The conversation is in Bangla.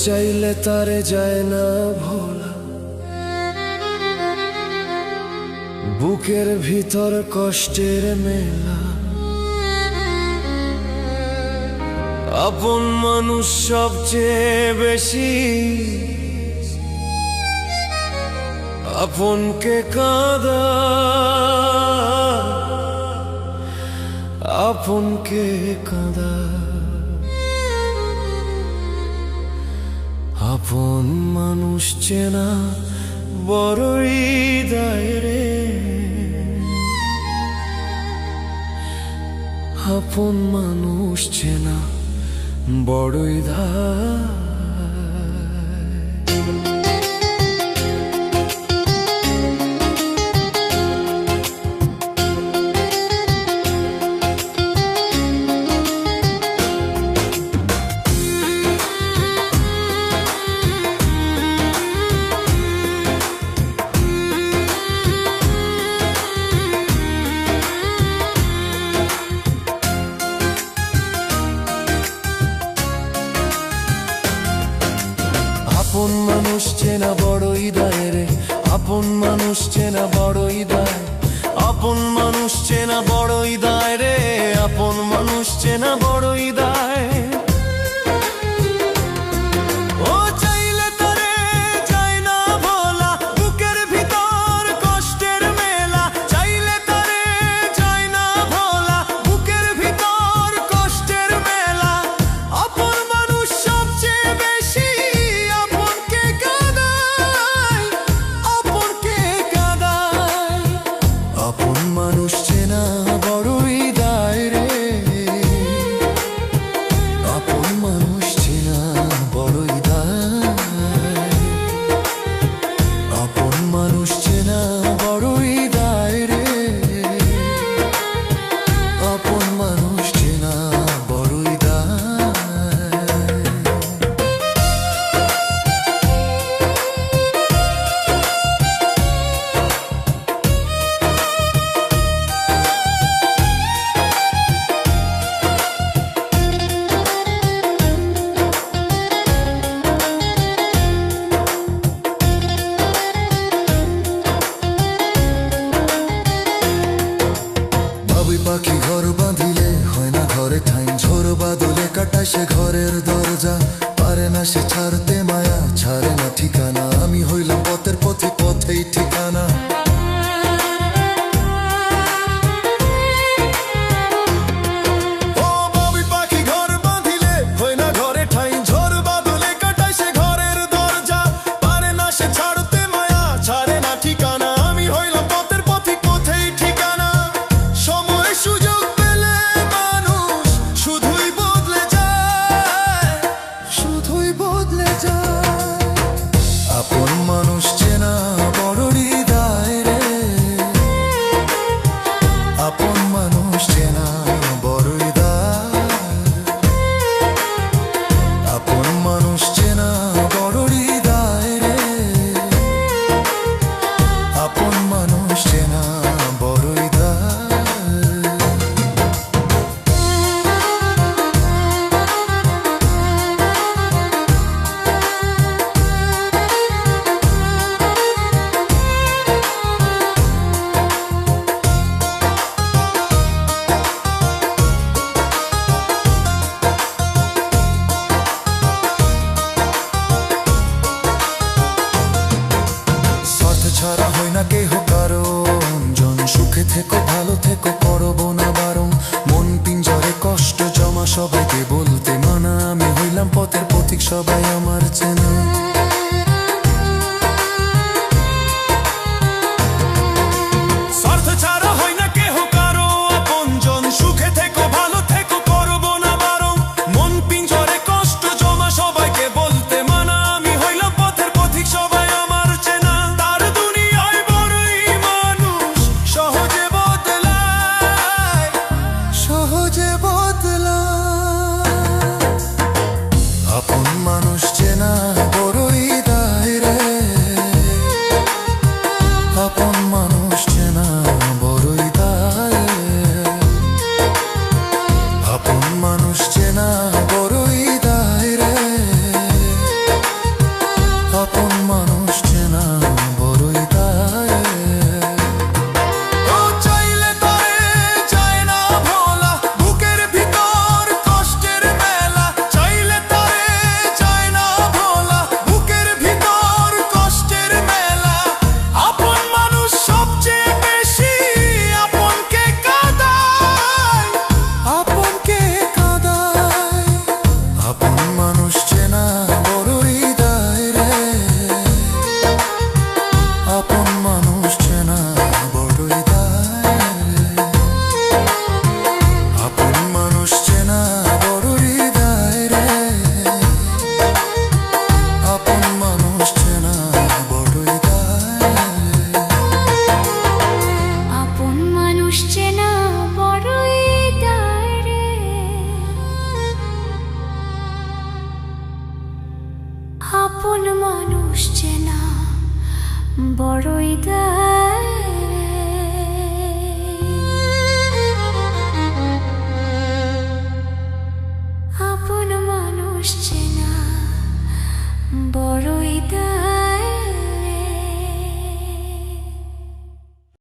চাইলে তারে যায় না ভোলা, বুকের ভিতর কষ্টের মেলা। আপন মানুষ সবচেয়ে বেশি আপনকে কাঁদা, আপনকে কাঁদা। আপন মানুষ চেনা বড়ই দায় রে, আপন মানুষ চেনা বড়ই দায়। আপন মানুষ চেনা বড়ই দায় রে, আপন মানুষ চেনা বড়ই দায়। আপন মানুষ চেনা বড়ই দায় রে, আপন মানুষ চেনা বড়ই দায়। ও চাইলে তারে যায় না ভোলা, বুকের ভিতর কষ্টের মেলা। চাইলে তারে যায় না ভোলা, বুকের ভিতর কষ্টের মেলা। আপন মানুষ সবচেয়ে বেশি আপনকে কাঁদায়, আপনকে কাঁদায়। আপন মানুষ চেনা বড়ই দায় রে, আপন মানুষ চেনা বড়ই দায়। আপন মানুষ চেনা বড়ই দায় রে, আপন মানুষ চেনা বড়ই দায়। পাখি ঘর বাঁধিলে হয় না ঘরে ঠাই, ঝোড় বাদলে কাটায় সে ঘরের দরজা। পারে না সে ছাড়তে মায়া, ছাড়ে না ঠিকানা। আমি হইলাম পথের পথে, পথেই ঠিকানা। আপন মানুষ চেনা বড়ই দায়।